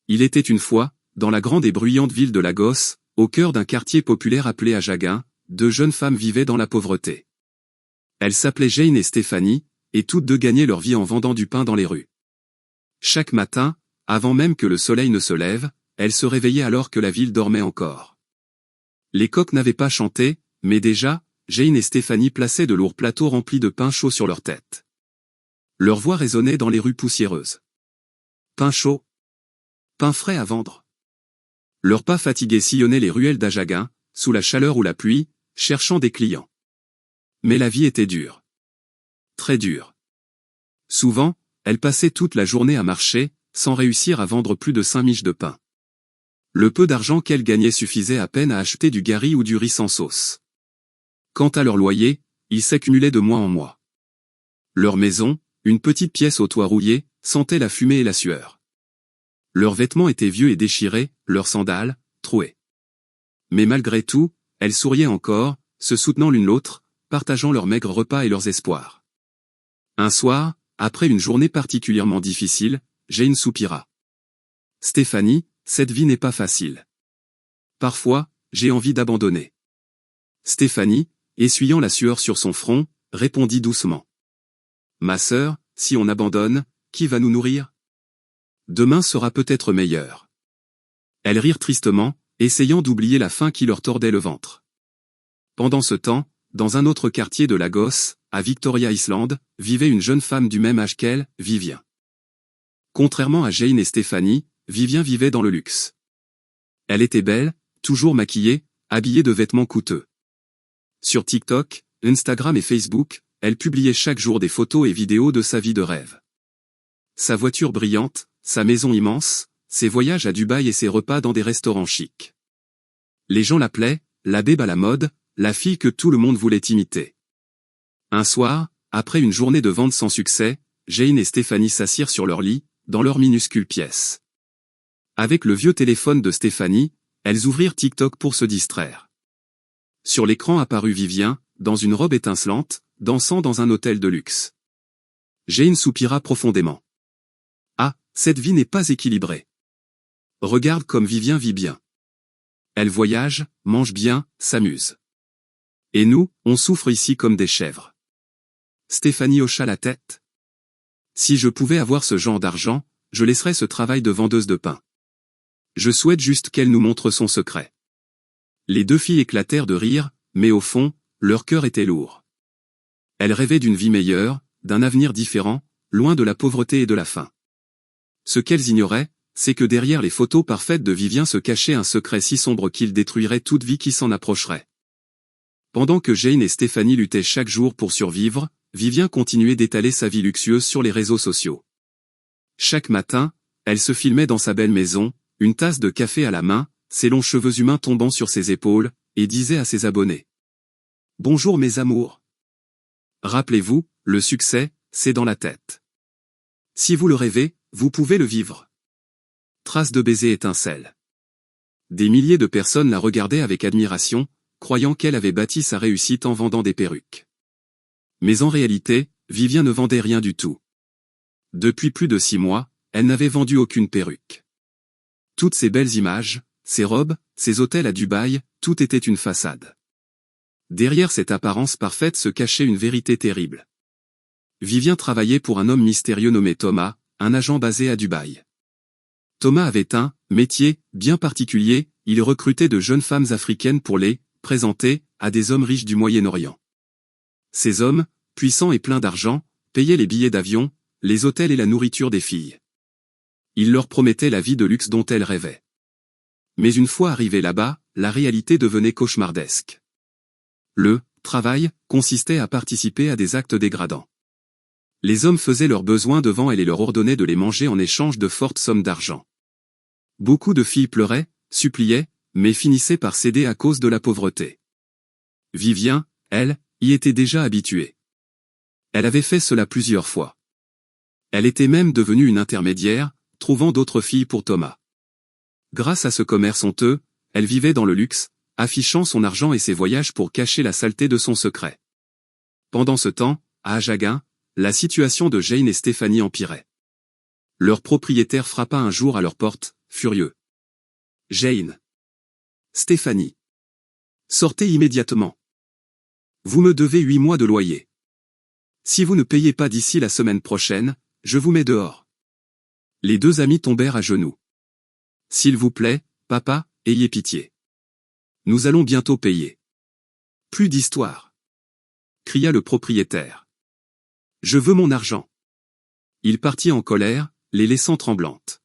Il était une fois, dans la grande et bruyante ville de Lagos, au cœur d'un quartier populaire appelé Ajagun, deux jeunes femmes vivaient dans la pauvreté. Elles s'appelaient Jane et Stephanie, et toutes deux gagnaient leur vie en vendant du pain dans les rues. Chaque matin, avant même que le soleil ne se lève, elles se réveillaient alors que la ville dormait encore. Les coqs n'avaient pas chanté, mais déjà, Jane et Stephanie plaçaient de lourds plateaux remplis de pain chaud sur leur tête. Leur voix résonnait dans les rues poussiéreuses. Pain chaud. Pain frais à vendre. Leurs pas fatigués sillonnaient les ruelles d'Ajagun, sous la chaleur ou la pluie, cherchant des clients. Mais la vie était dure. Très dure. Souvent, elles passaient toute la journée à marcher, sans réussir à vendre plus de 5 miches de pain. Le peu d'argent qu'elles gagnaient suffisait à peine à acheter du gari ou du riz sans sauce. Quant à leur loyer, il s'accumulait de mois en mois. Leur maison, une petite pièce au toit rouillé, sentait la fumée et la sueur. Leurs vêtements étaient vieux et déchirés, leurs sandales, trouées. Mais malgré tout, elles souriaient encore, se soutenant l'une l'autre, partageant leurs maigres repas et leurs espoirs. Un soir, après une journée particulièrement difficile, Jane soupira. Stephanie, cette vie n'est pas facile. Parfois, j'ai envie d'abandonner. Stephanie, essuyant la sueur sur son front, répondit doucement. Ma sœur, si on abandonne, qui va nous nourrir? Demain sera peut-être meilleur. Elles rirent tristement, essayant d'oublier la faim qui leur tordait le ventre. Pendant ce temps, dans un autre quartier de Lagos, à Victoria Island, vivait une jeune femme du même âge qu'elle, Vivien. Contrairement à Jane et Stephanie, Vivien vivait dans le luxe. Elle était belle, toujours maquillée, habillée de vêtements coûteux. Sur TikTok, Instagram et Facebook, elle publiait chaque jour des photos et vidéos de sa vie de rêve. Sa voiture brillante, sa maison immense, ses voyages à Dubaï et ses repas dans des restaurants chics. Les gens l'appelaient la bébé à la mode, la fille que tout le monde voulait imiter. Un soir, après une journée de vente sans succès, Jane et Stephanie s'assirent sur leur lit, dans leur minuscule pièce. Avec le vieux téléphone de Stephanie, elles ouvrirent TikTok pour se distraire. Sur l'écran apparut Vivien, dans une robe étincelante, dansant dans un hôtel de luxe. Jane soupira profondément. Ah, cette vie n'est pas équilibrée. Regarde comme Vivien vit bien. Elle voyage, mange bien, s'amuse. Et nous, on souffre ici comme des chèvres. Stephanie hocha la tête. Si je pouvais avoir ce genre d'argent, je laisserais ce travail de vendeuse de pain. Je souhaite juste qu'elle nous montre son secret. Les deux filles éclatèrent de rire, mais au fond, leur cœur était lourd. Elles rêvaient d'une vie meilleure, d'un avenir différent, loin de la pauvreté et de la faim. Ce qu'elles ignoraient, c'est que derrière les photos parfaites de Vivien se cachait un secret si sombre qu'il détruirait toute vie qui s'en approcherait. Pendant que Jane et Stephanie luttaient chaque jour pour survivre, Vivien continuait d'étaler sa vie luxueuse sur les réseaux sociaux. Chaque matin, elle se filmait dans sa belle maison, une tasse de café à la main, ses longs cheveux humains tombant sur ses épaules, et disait à ses abonnés. Bonjour mes amours. Rappelez-vous, le succès, c'est dans la tête. Si vous le rêvez, vous pouvez le vivre. Trace de baiser étincelle. Des milliers de personnes la regardaient avec admiration, croyant qu'elle avait bâti sa réussite en vendant des perruques. Mais en réalité, Vivien ne vendait rien du tout. Depuis plus de 6 mois, elle n'avait vendu aucune perruque. Toutes ces belles images, ces robes, ces hôtels à Dubaï, tout était une façade. Derrière cette apparence parfaite se cachait une vérité terrible. Vivien travaillait pour un homme mystérieux nommé Thomas, un agent basé à Dubaï. Thomas avait un métier bien particulier, il recrutait de jeunes femmes africaines pour les présenter à des hommes riches du Moyen-Orient. Ces hommes, puissants et pleins d'argent, payaient les billets d'avion, les hôtels et la nourriture des filles. Il leur promettait la vie de luxe dont elles rêvaient. Mais une fois arrivées là-bas, la réalité devenait cauchemardesque. Le travail consistait à participer à des actes dégradants. Les hommes faisaient leurs besoins devant elles et leur ordonnaient de les manger en échange de fortes sommes d'argent. Beaucoup de filles pleuraient, suppliaient, mais finissaient par céder à cause de la pauvreté. Vivien, elle, y était déjà habituée. Elle avait fait cela plusieurs fois. Elle était même devenue une intermédiaire, trouvant d'autres filles pour Thomas. Grâce à ce commerce honteux, elle vivait dans le luxe, affichant son argent et ses voyages pour cacher la saleté de son secret. Pendant ce temps, à Ajagun, la situation de Jane et Stephanie empirait. Leur propriétaire frappa un jour à leur porte, furieux. Jane. Stéphanie. Sortez immédiatement. Vous me devez 8 mois de loyer. Si vous ne payez pas d'ici la semaine prochaine, je vous mets dehors. Les deux amis tombèrent à genoux. S'il vous plaît, papa, ayez pitié. Nous allons bientôt payer. Plus d'histoire. Cria le propriétaire. Je veux mon argent. Il partit en colère, les laissant tremblantes.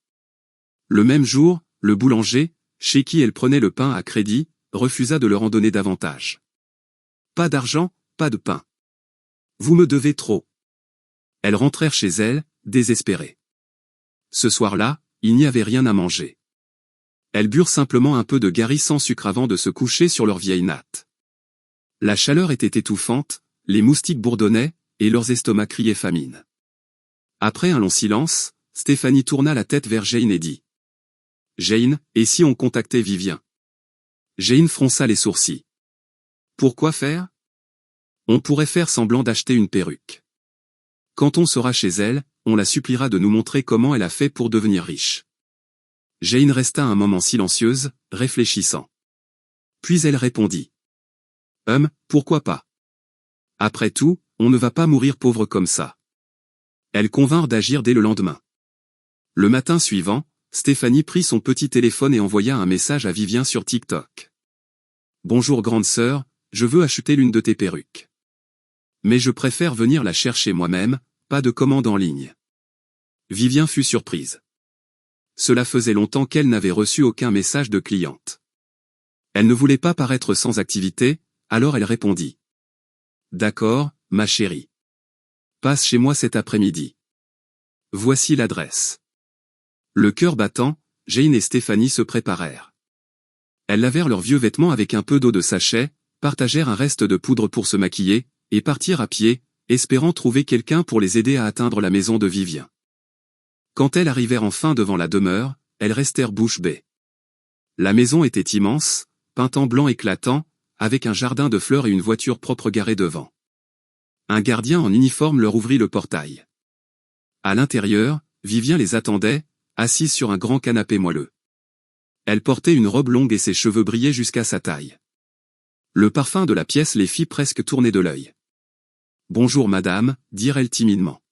Le même jour, le boulanger, chez qui elle prenait le pain à crédit, refusa de leur en donner davantage. Pas d'argent, pas de pain. Vous me devez trop. Elles rentrèrent chez elles, désespérées. Ce soir-là, il n'y avait rien à manger. Elles burent simplement un peu de gari sans sucre avant de se coucher sur leur vieille natte. La chaleur était étouffante, les moustiques bourdonnaient, et leurs estomacs criaient famine. Après un long silence, Stéphanie tourna la tête vers Jane et dit. Jane, et si on contactait Vivien? Jane fronça les sourcils. Pourquoi faire? On pourrait faire semblant d'acheter une perruque. Quand on sera chez elle, on la suppliera de nous montrer comment elle a fait pour devenir riche. Jane resta un moment silencieuse, réfléchissant. Puis elle répondit. Pourquoi pas? Après tout, on ne va pas mourir pauvre comme ça. Elles convinrent d'agir dès le lendemain. Le matin suivant, Stéphanie prit son petit téléphone et envoya un message à Vivien sur TikTok. Bonjour grande sœur, je veux acheter l'une de tes perruques. Mais je préfère venir la chercher moi-même, pas de commande en ligne. Vivien fut surprise. Cela faisait longtemps qu'elle n'avait reçu aucun message de cliente. Elle ne voulait pas paraître sans activité, alors elle répondit. D'accord, ma chérie. Passe chez moi cet après-midi. Voici l'adresse. Le cœur battant, Jane et Stéphanie se préparèrent. Elles lavèrent leurs vieux vêtements avec un peu d'eau de sachet, partagèrent un reste de poudre pour se maquiller, et partirent à pied, espérant trouver quelqu'un pour les aider à atteindre la maison de Vivien. Quand elles arrivèrent enfin devant la demeure, elles restèrent bouche bée. La maison était immense, peinte en blanc éclatant, avec un jardin de fleurs et une voiture propre garée devant. Un gardien en uniforme leur ouvrit le portail. À l'intérieur, Vivien les attendait, assise sur un grand canapé moelleux. Elle portait une robe longue et ses cheveux brillaient jusqu'à sa taille. Le parfum de la pièce les fit presque tourner de l'œil. « Bonjour madame », dirent-elles timidement.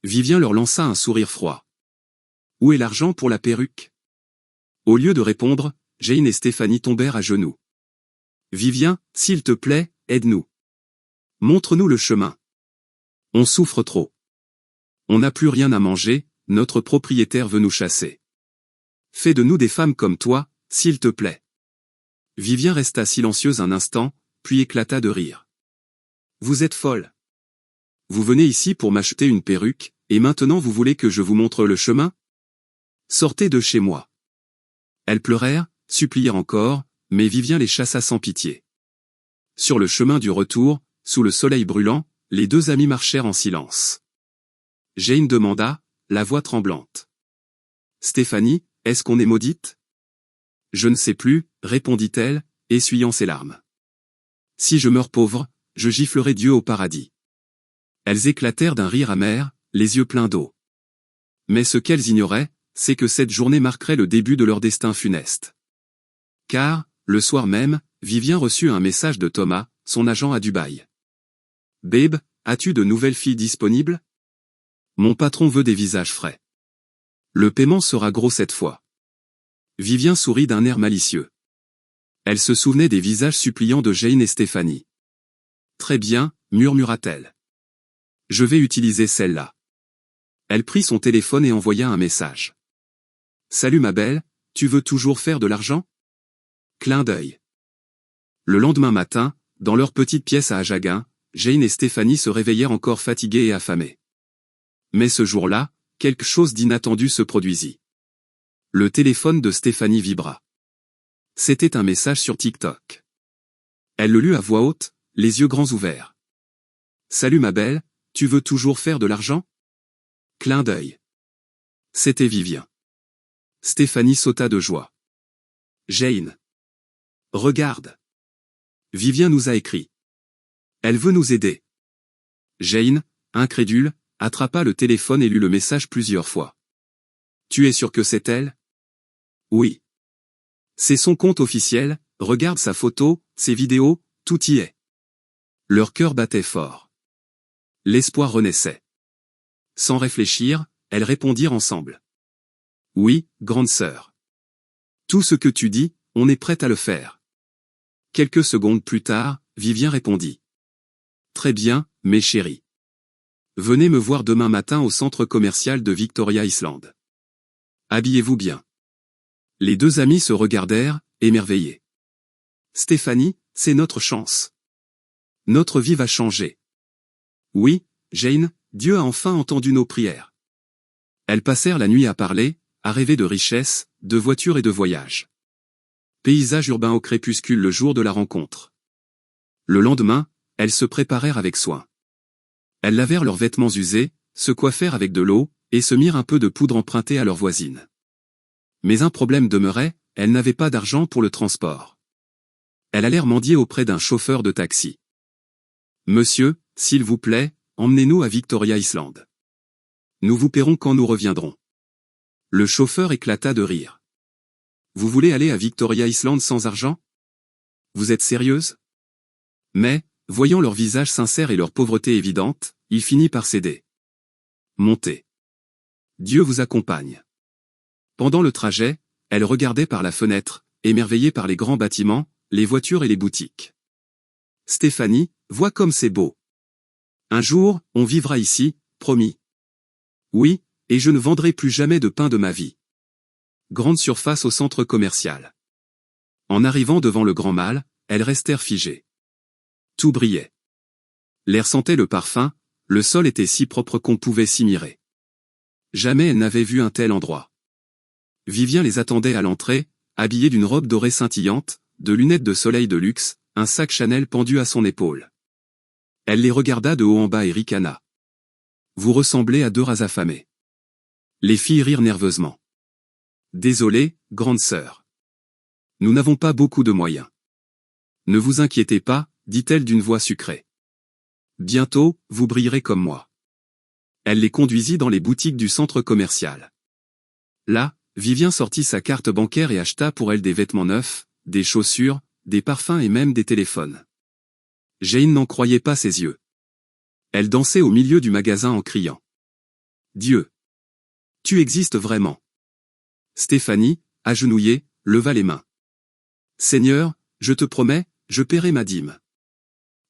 Vivien leur lança un sourire froid. « Où est l'argent pour la perruque ?» Au lieu de répondre, Jane et Stéphanie tombèrent à genoux. « Vivien, s'il te plaît, aide-nous. Montre-nous le chemin. On souffre trop. On n'a plus rien à manger, notre propriétaire veut nous chasser. Fais de nous des femmes comme toi, s'il te plaît. » Vivien resta silencieuse un instant, puis éclata de rire. « Vous êtes folle. Vous venez ici pour m'acheter une perruque, et maintenant vous voulez que je vous montre le chemin? Sortez de chez moi. » Elles pleurèrent, supplièrent encore, mais Vivien les chassa sans pitié. Sur le chemin du retour, sous le soleil brûlant, les deux amis marchèrent en silence. Jane demanda, la voix tremblante. « Stéphanie, est-ce qu'on est maudite? » « Je ne sais plus, répondit-elle, essuyant ses larmes. « Si je meurs pauvre, je giflerai Dieu au paradis. » Elles éclatèrent d'un rire amer, les yeux pleins d'eau. Mais ce qu'elles ignoraient, c'est que cette journée marquerait le début de leur destin funeste. Car, le soir même, Vivien reçut un message de Thomas, son agent à Dubaï. « Babe, as-tu de nouvelles filles disponibles? Mon patron veut des visages frais. Le paiement sera gros cette fois. » Vivien sourit d'un air malicieux. Elle se souvenait des visages suppliants de Jane et Stéphanie. « Très bien, murmura-t-elle. Je vais utiliser celle-là. » Elle prit son téléphone et envoya un message. « Salut ma belle, tu veux toujours faire de l'argent? » Clin d'œil. Le lendemain matin, dans leur petite pièce à Ajaguin, Jane et Stéphanie se réveillèrent encore fatiguées et affamées. Mais ce jour-là, quelque chose d'inattendu se produisit. Le téléphone de Stéphanie vibra. C'était un message sur TikTok. Elle le lut à voix haute, les yeux grands ouverts. « Salut ma belle, tu veux toujours faire de l'argent? » Clin d'œil. C'était Vivien. Stéphanie sauta de joie. « Jane. Regarde. Vivien nous a écrit. Elle veut nous aider. » Jane, incrédule, attrapa le téléphone et lut le message plusieurs fois. « Tu es sûr que c'est elle? Oui. C'est son compte officiel, regarde sa photo, ses vidéos, tout y est. Leur cœur battait fort. L'espoir renaissait. Sans réfléchir, elles répondirent ensemble. Oui, grande sœur. Tout ce que tu dis, on est prête à le faire. Quelques secondes plus tard, Vivien répondit. Très bien, mes chéris. Venez me voir demain matin au centre commercial de Victoria Island. Habillez-vous bien. Les deux amis se regardèrent, émerveillés. Stéphanie, c'est notre chance. Notre vie va changer. Oui, Jane, Dieu a enfin entendu nos prières. Elles passèrent la nuit à parler, à rêver de richesses, de voitures et de voyages. Paysage urbain au crépuscule le jour de la rencontre. Le lendemain, elles se préparèrent avec soin. Elles lavèrent leurs vêtements usés, se coiffèrent avec de l'eau, et se mirent un peu de poudre empruntée à leur voisine. Mais un problème demeurait, elles n'avaient pas d'argent pour le transport. Elles allèrent mendier auprès d'un chauffeur de taxi. Monsieur, s'il vous plaît, emmenez-nous à Victoria Island. Nous vous paierons quand nous reviendrons. Le chauffeur éclata de rire. Vous voulez aller à Victoria Island sans argent? Vous êtes sérieuse? Mais, voyant leur visage sincère et leur pauvreté évidente, il finit par céder. Montez. Dieu vous accompagne. Pendant le trajet, elle regardait par la fenêtre, émerveillée par les grands bâtiments, les voitures et les boutiques. Stéphanie, vois comme c'est beau. Un jour, on vivra ici, promis. Oui, et je ne vendrai plus jamais de pain de ma vie. Grande surface au centre commercial. En arrivant devant le grand mall, elles restèrent figées. Tout brillait. L'air sentait le parfum, le sol était si propre qu'on pouvait s'y mirer. Jamais elles n'avaient vu un tel endroit. Vivien les attendait à l'entrée, habillé d'une robe dorée scintillante, de lunettes de soleil de luxe, un sac Chanel pendu à son épaule. Elle les regarda de haut en bas et ricana. Vous ressemblez à deux rats affamés. Les filles rirent nerveusement. Désolée, grande sœur. Nous n'avons pas beaucoup de moyens. Ne vous inquiétez pas, dit-elle d'une voix sucrée. Bientôt, vous brillerez comme moi. Elle les conduisit dans les boutiques du centre commercial. Là, Vivien sortit sa carte bancaire et acheta pour elle des vêtements neufs, des chaussures, des parfums et même des téléphones. Jane n'en croyait pas ses yeux. Elle dansait au milieu du magasin en criant. Dieu! Tu existes vraiment! Stéphanie, agenouillée, leva les mains. Seigneur, je te promets, je paierai ma dîme.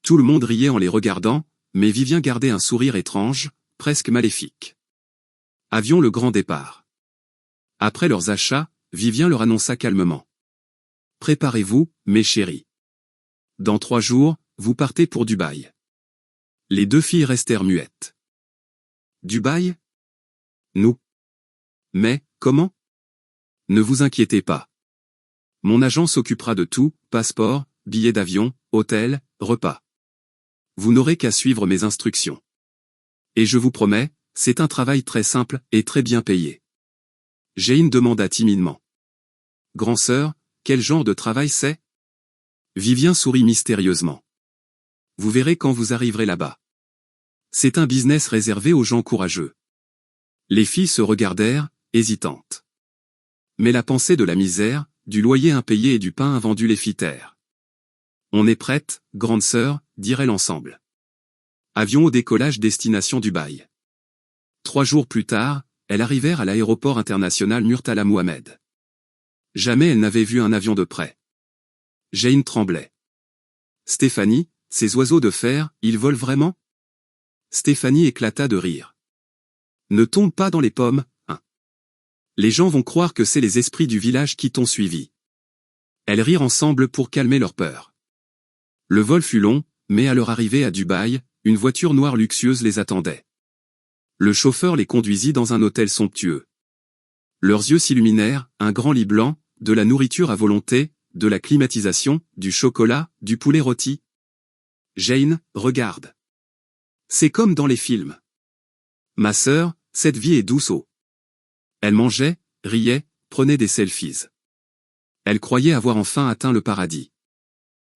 Tout le monde riait en les regardant, mais Vivien gardait un sourire étrange, presque maléfique. Avions le grand départ. Après leurs achats, Vivien leur annonça calmement. Préparez-vous, mes chéris. Dans 3 jours, vous partez pour Dubaï. Les deux filles restèrent muettes. Dubaï? Nous. Mais, comment? Ne vous inquiétez pas. Mon agent s'occupera de tout, passeport, billets d'avion, hôtel, repas. Vous n'aurez qu'à suivre mes instructions. Et je vous promets, c'est un travail très simple et très bien payé. Jane demanda timidement. Grand-sœur, quel genre de travail c'est? Vivien sourit mystérieusement. Vous verrez quand vous arriverez là-bas. C'est un business réservé aux gens courageux. Les filles se regardèrent, hésitantes. Mais la pensée de la misère, du loyer impayé et du pain invendu les fit taire. On est prête, grande sœur, dirent-elles ensemble. Avion au décollage destination Dubaï. 3 jours plus tard, elles arrivèrent à l'aéroport international Murtala Mohamed. Jamais elles n'avaient vu un avion de près. Jane tremblait. Stéphanie, ces oiseaux de fer, ils volent vraiment? Stéphanie éclata de rire. Ne tombe pas dans les pommes, hein. Les gens vont croire que c'est les esprits du village qui t'ont suivi. Elles rirent ensemble pour calmer leur peur. Le vol fut long, mais à leur arrivée à Dubaï, une voiture noire luxueuse les attendait. Le chauffeur les conduisit dans un hôtel somptueux. Leurs yeux s'illuminèrent, un grand lit blanc, de la nourriture à volonté, de la climatisation, du chocolat, du poulet rôti. Jane, regarde. C'est comme dans les films. Ma sœur, cette vie est douce au. Elle mangeait, riait, prenait des selfies. Elle croyait avoir enfin atteint le paradis.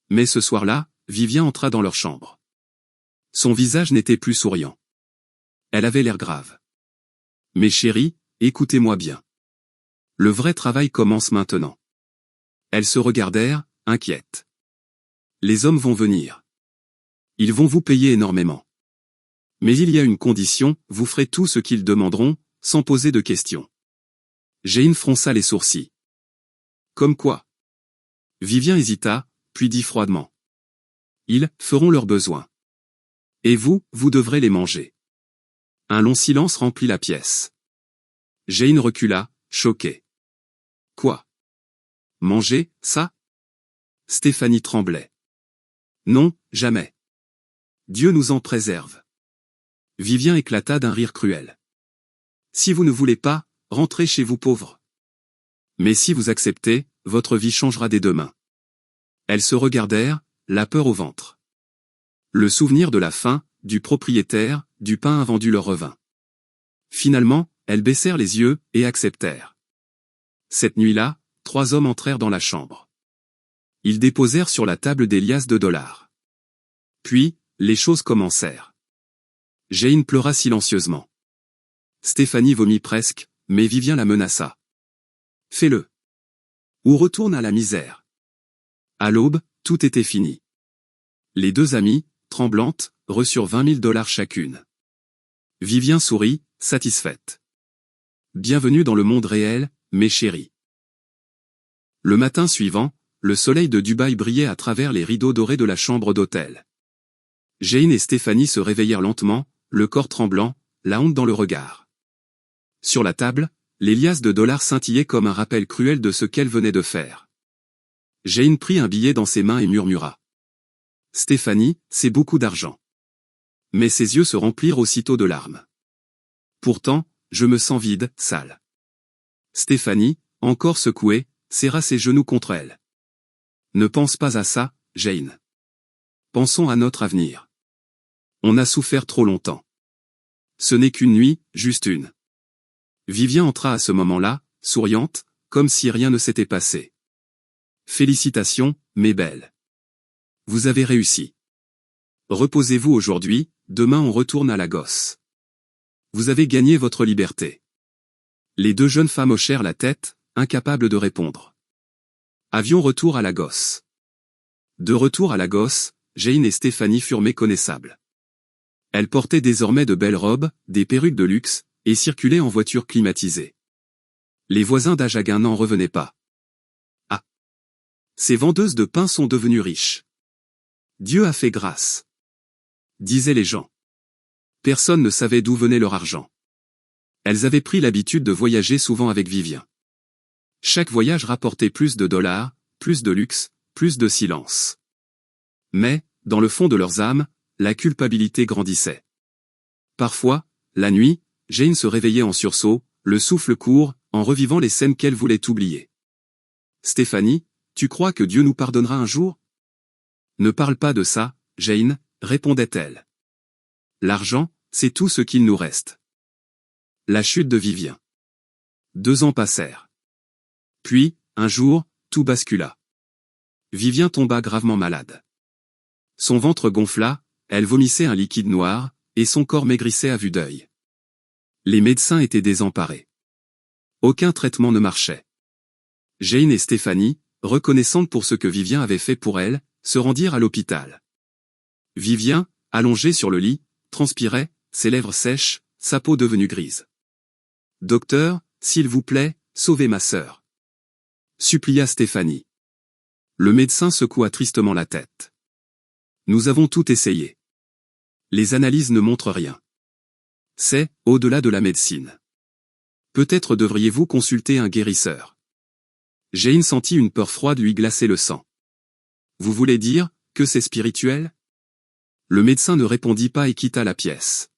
Mais ce soir-là, Vivien entra dans leur chambre. Son visage n'était plus souriant. Elle avait l'air grave. Mes chéris, écoutez-moi bien. Le vrai travail commence maintenant. Elles se regardèrent, inquiètes. Les hommes vont venir. Ils vont vous payer énormément. Mais il y a une condition, vous ferez tout ce qu'ils demanderont, sans poser de questions. Jane fronça les sourcils. Comme quoi? Vivien hésita, puis dit froidement. Ils feront leurs besoins. Et vous devrez les manger. Un long silence remplit la pièce. Jane recula, choquée. Quoi? Manger, ça? Stéphanie tremblait. Non, jamais. Dieu nous en préserve. Vivien éclata d'un rire cruel. Si vous ne voulez pas, rentrez chez vous pauvres. Mais si vous acceptez, votre vie changera dès demain. Elles se regardèrent, la peur au ventre. Le souvenir de la faim, du propriétaire, du pain invendu leur revint. Finalement, elles baissèrent les yeux, et acceptèrent. Cette nuit-là, 3 hommes entrèrent dans la chambre. Ils déposèrent sur la table des liasses de dollars. Puis, les choses commencèrent. Jane pleura silencieusement. Stéphanie vomit presque, mais Vivien la menaça. Fais-le. Ou retourne à la misère. À l'aube, tout était fini. Les 2 amies, tremblantes, reçurent 20 000 $ chacune. Vivien sourit, satisfaite. Bienvenue dans le monde réel, mes chéris. Le matin suivant, le soleil de Dubaï brillait à travers les rideaux dorés de la chambre d'hôtel. Jane et Stéphanie se réveillèrent lentement, le corps tremblant, la honte dans le regard. Sur la table, les liasses de dollars scintillaient comme un rappel cruel de ce qu'elle venait de faire. Jane prit un billet dans ses mains et murmura. Stéphanie, c'est beaucoup d'argent. Mais ses yeux se remplirent aussitôt de larmes. Pourtant, je me sens vide, sale. Stéphanie, encore secouée, serra ses genoux contre elle. Ne pense pas à ça, Jane. Pensons à notre avenir. On a souffert trop longtemps. Ce n'est qu'une nuit, juste une. Vivien entra à ce moment-là, souriante, comme si rien ne s'était passé. Félicitations, mes belles. Vous avez réussi. Reposez-vous aujourd'hui, demain on retourne à Lagos. Vous avez gagné votre liberté. Les 2 jeunes femmes hochèrent la tête, incapables de répondre. Avion retour à Lagos. De retour à Lagos, Jane et Stéphanie furent méconnaissables. Elles portaient désormais de belles robes, des perruques de luxe, et circulaient en voiture climatisée. Les voisins d'Ajaguin n'en revenaient pas. Ah! Ces vendeuses de pain sont devenues riches. Dieu a fait grâce. Disaient les gens. Personne ne savait d'où venait leur argent. Elles avaient pris l'habitude de voyager souvent avec Vivien. Chaque voyage rapportait plus de dollars, plus de luxe, plus de silence. Mais, dans le fond de leurs âmes, la culpabilité grandissait. Parfois, la nuit, Jane se réveillait en sursaut, le souffle court, en revivant les scènes qu'elle voulait oublier. Stéphanie, tu crois que Dieu nous pardonnera un jour? Ne parle pas de ça, Jane, répondait-elle. L'argent, c'est tout ce qu'il nous reste. La chute de Vivien. 2 ans passèrent. Puis, un jour, tout bascula. Vivien tomba gravement malade. Son ventre gonfla, elle vomissait un liquide noir, et son corps maigrissait à vue d'œil. Les médecins étaient désemparés. Aucun traitement ne marchait. Jane et Stéphanie, reconnaissantes pour ce que Vivien avait fait pour elles, se rendirent à l'hôpital. Vivien, allongé sur le lit, transpirait, ses lèvres sèches, sa peau devenue grise. « Docteur, s'il vous plaît, sauvez ma sœur. » supplia Stéphanie. Le médecin secoua tristement la tête. « Nous avons tout essayé. Les analyses ne montrent rien. C'est, au-delà de la médecine. Peut-être devriez-vous consulter un guérisseur. » Jane sentit une peur froide lui glacer le sang. « Vous voulez dire, que c'est spirituel ?» Le médecin ne répondit pas et quitta la pièce.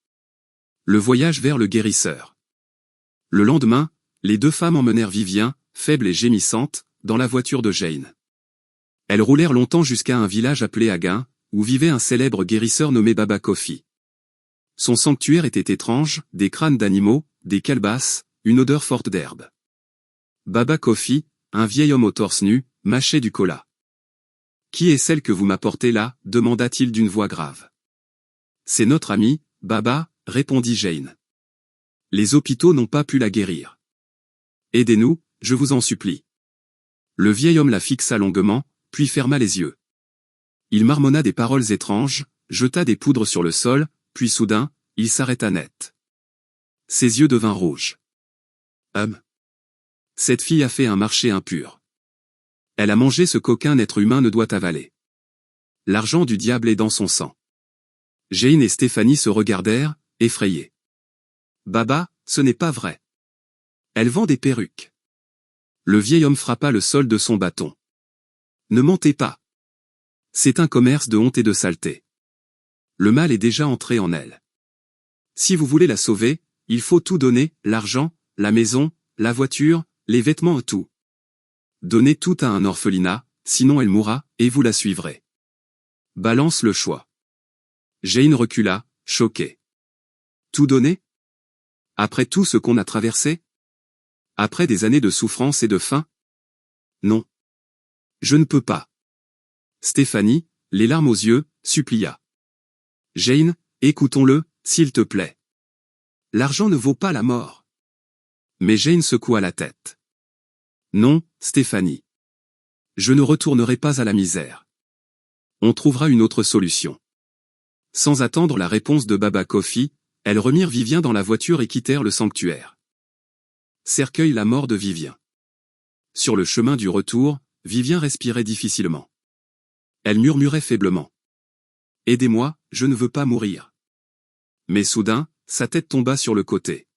Le voyage vers le guérisseur. Le lendemain, les 2 femmes emmenèrent Vivien, faible et gémissante, dans la voiture de Jane. Elles roulèrent longtemps jusqu'à un village appelé Aguin, où vivait un célèbre guérisseur nommé Baba Kofi. Son sanctuaire était étrange, des crânes d'animaux, des calebasses, une odeur forte d'herbe. Baba Kofi, un vieil homme au torse nu, mâchait du cola. « Qui est celle que vous m'apportez là » demanda-t-il d'une voix grave. « C'est notre amie, Baba » répondit Jane. « Les hôpitaux n'ont pas pu la guérir. Aidez-nous, je vous en supplie. Le vieil homme la fixa longuement, puis ferma les yeux. Il marmonna des paroles étranges, jeta des poudres sur le sol, puis soudain, il s'arrêta net. Ses yeux devinrent rouges. Cette fille a fait un marché impur. Elle a mangé ce qu'aucun être humain ne doit avaler. L'argent du diable est dans son sang. Jane et Stéphanie se regardèrent, effrayés. Baba, ce n'est pas vrai. Elle vend des perruques. Le vieil homme frappa le sol de son bâton. Ne mentez pas. C'est un commerce de honte et de saleté. Le mal est déjà entré en elle. Si vous voulez la sauver, il faut tout donner, l'argent, la maison, la voiture, les vêtements et tout. Donnez tout à un orphelinat, sinon elle mourra, et vous la suivrez. Balance le choix. Jane recula, choquée. Tout donner? Après tout ce qu'on a traversé? Après des années de souffrance et de faim? Non. Je ne peux pas. Stéphanie, les larmes aux yeux, supplia. Jane, écoutons-le, s'il te plaît. L'argent ne vaut pas la mort. Mais Jane secoua la tête. Non, Stéphanie. Je ne retournerai pas à la misère. On trouvera une autre solution. Sans attendre la réponse de Baba Kofi, elles remirent Vivien dans la voiture et quittèrent le sanctuaire. Cercueil la mort de Vivien. Sur le chemin du retour, Vivien respirait difficilement. Elle murmurait faiblement. Aidez-moi, je ne veux pas mourir. Mais soudain, sa tête tomba sur le côté.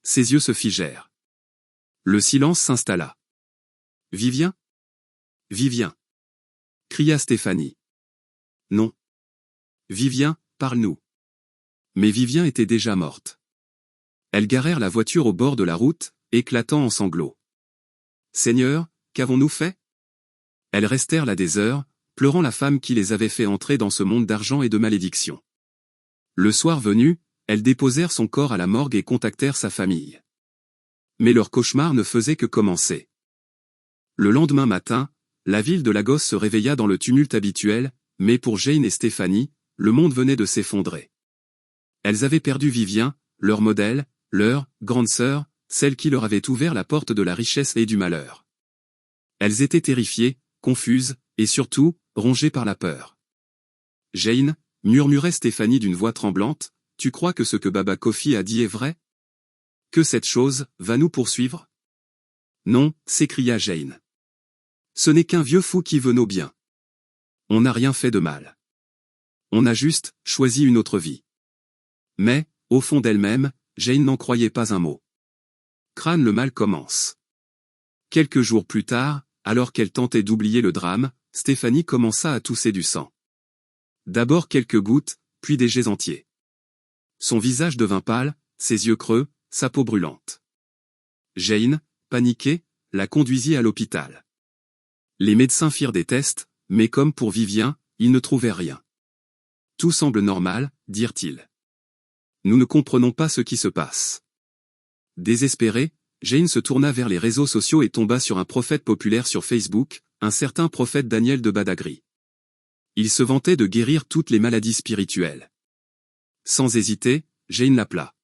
Ses yeux se figèrent. Le silence s'installa. Vivien? Vivien! Cria Stéphanie. Non. Vivien, parle-nous. Mais Vivien était déjà morte. Elles garèrent la voiture au bord de la route, éclatant en sanglots. Seigneur, qu'avons-nous fait? Elles restèrent là des heures, pleurant la femme qui les avait fait entrer dans ce monde d'argent et de malédiction. Le soir venu, elles déposèrent son corps à la morgue et contactèrent sa famille. Mais leur cauchemar ne faisait que commencer. Le lendemain matin, la ville de Lagos se réveilla dans le tumulte habituel, mais pour Jane et Stéphanie, le monde venait de s'effondrer. Elles avaient perdu Vivien, leur modèle, leur grande sœur, celle qui leur avait ouvert la porte de la richesse et du malheur. Elles étaient terrifiées, confuses, et surtout, rongées par la peur. Jane, murmurait Stéphanie d'une voix tremblante, tu crois que ce que Baba Kofi a dit est vrai? Que cette chose va nous poursuivre? Non, s'écria Jane. Ce n'est qu'un vieux fou qui veut nos biens. On n'a rien fait de mal. On a juste choisi une autre vie. Mais, au fond d'elle-même, Jane n'en croyait pas un mot. Crâne, le mal commence. Quelques jours plus tard, alors qu'elle tentait d'oublier le drame, Stéphanie commença à tousser du sang. D'abord quelques gouttes, puis des jets entiers. Son visage devint pâle, ses yeux creux, sa peau brûlante. Jane, paniquée, la conduisit à l'hôpital. Les médecins firent des tests, mais comme pour Vivien, ils ne trouvèrent rien. Tout semble normal, dirent-ils. Nous ne comprenons pas ce qui se passe. Désespérée, Jane se tourna vers les réseaux sociaux et tomba sur un prophète populaire sur Facebook, un certain prophète Daniel de Badagry. Il se vantait de guérir toutes les maladies spirituelles. Sans hésiter, Jane l'appela.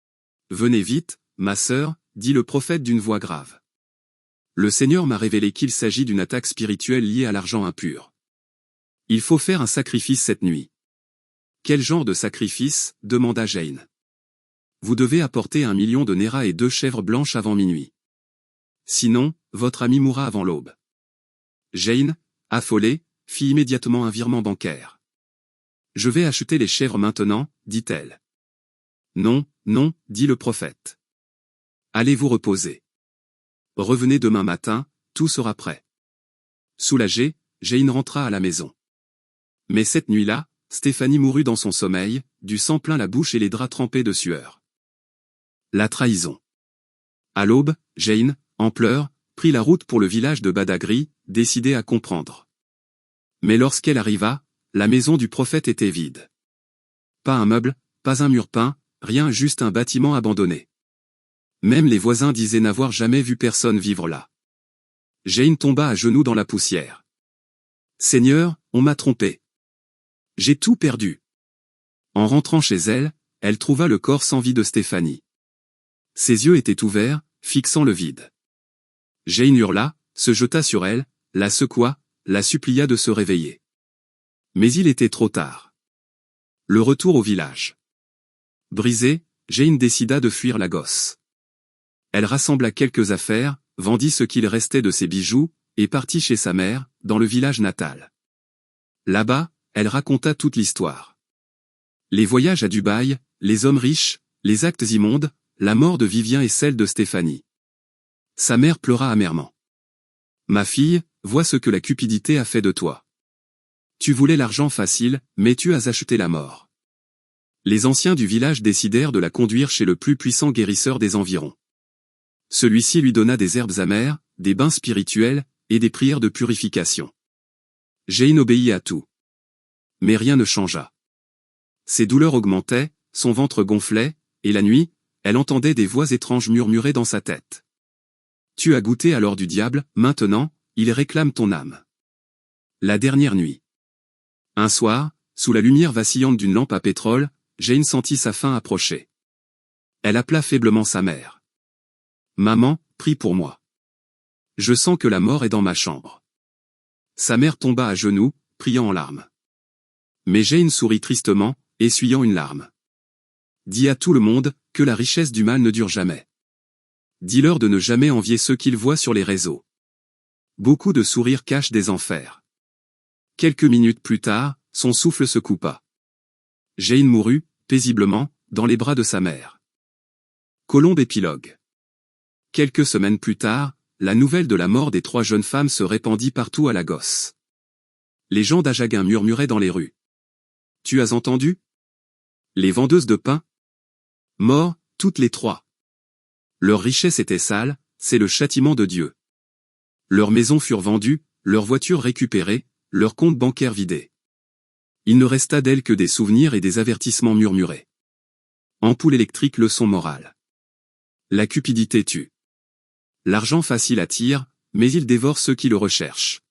« Venez vite, ma sœur, dit le prophète d'une voix grave. Le Seigneur m'a révélé qu'il s'agit d'une attaque spirituelle liée à l'argent impur. Il faut faire un sacrifice cette nuit. » Quel genre de sacrifice? Demanda Jane. Vous devez apporter 1 million de Néra et 2 chèvres blanches avant minuit. Sinon, votre ami mourra avant l'aube. Jane, affolée, fit immédiatement un virement bancaire. Je vais acheter les chèvres maintenant, dit-elle. Non, non, dit le prophète. Allez vous reposer. Revenez demain matin, tout sera prêt. Soulagée, Jane rentra à la maison. Mais cette nuit-là, Stéphanie mourut dans son sommeil, du sang plein la bouche et les draps trempés de sueur. La trahison. À l'aube, Jane, en pleurs, prit la route pour le village de Badagry, décidée à comprendre. Mais lorsqu'elle arriva, la maison du prophète était vide. Pas un meuble, pas un mur peint, rien, juste un bâtiment abandonné. Même les voisins disaient n'avoir jamais vu personne vivre là. Jane tomba à genoux dans la poussière. Seigneur, on m'a trompé. J'ai tout perdu. En rentrant chez elle, elle trouva le corps sans vie de Stéphanie. Ses yeux étaient ouverts, fixant le vide. Jane hurla, se jeta sur elle, la secoua, la supplia de se réveiller. Mais il était trop tard. Le retour au village. Brisée, Jane décida de fuir la gosse. Elle rassembla quelques affaires, vendit ce qu'il restait de ses bijoux, et partit chez sa mère, dans le village natal. Là-bas, elle raconta toute l'histoire. Les voyages à Dubaï, les hommes riches, les actes immondes, la mort de Vivien et celle de Stéphanie. Sa mère pleura amèrement. « Ma fille, vois ce que la cupidité a fait de toi. Tu voulais l'argent facile, mais tu as acheté la mort. » Les anciens du village décidèrent de la conduire chez le plus puissant guérisseur des environs. Celui-ci lui donna des herbes amères, des bains spirituels, et des prières de purification. Jane obéit à tout. Mais rien ne changea. Ses douleurs augmentaient, son ventre gonflait, et la nuit, elle entendait des voix étranges murmurer dans sa tête. « Tu as goûté alors du diable, maintenant, il réclame ton âme. » La dernière nuit. Un soir, sous la lumière vacillante d'une lampe à pétrole, Jane sentit sa fin approcher. Elle appela faiblement sa mère. « Maman, prie pour moi. Je sens que la mort est dans ma chambre. » Sa mère tomba à genoux, priant en larmes. Mais Jane sourit tristement, essuyant une larme. « Dis à tout le monde que la richesse du mal ne dure jamais. Dis-leur de ne jamais envier ceux qu'ils voient sur les réseaux. Beaucoup de sourires cachent des enfers. » Quelques minutes plus tard, son souffle se coupa. Jane mourut, paisiblement, dans les bras de sa mère. Colombe épilogue. Quelques semaines plus tard, la nouvelle de la mort des 3 jeunes femmes se répandit partout à Lagos. Les gens d'Ajaguin murmuraient dans les rues. « Tu as entendu? Les vendeuses de pain? Morts, toutes les 3. Leur richesse était sale, c'est le châtiment de Dieu. Leurs maisons furent vendues, leurs voitures récupérées, leurs comptes bancaires vidés. Il ne resta d'elles que des souvenirs et des avertissements murmurés. Ampoule électrique, leçon morale. La cupidité tue. L'argent facile attire, mais il dévore ceux qui le recherchent.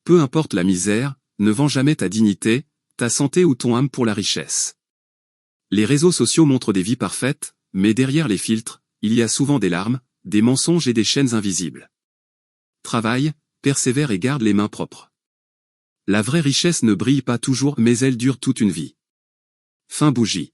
Peu importe la misère, ne vends jamais ta dignité, ta santé ou ton âme pour la richesse. Les réseaux sociaux montrent des vies parfaites, mais derrière les filtres, il y a souvent des larmes, des mensonges et des chaînes invisibles. Travaille, persévère et garde les mains propres. La vraie richesse ne brille pas toujours mais elle dure toute une vie. Fin bougie.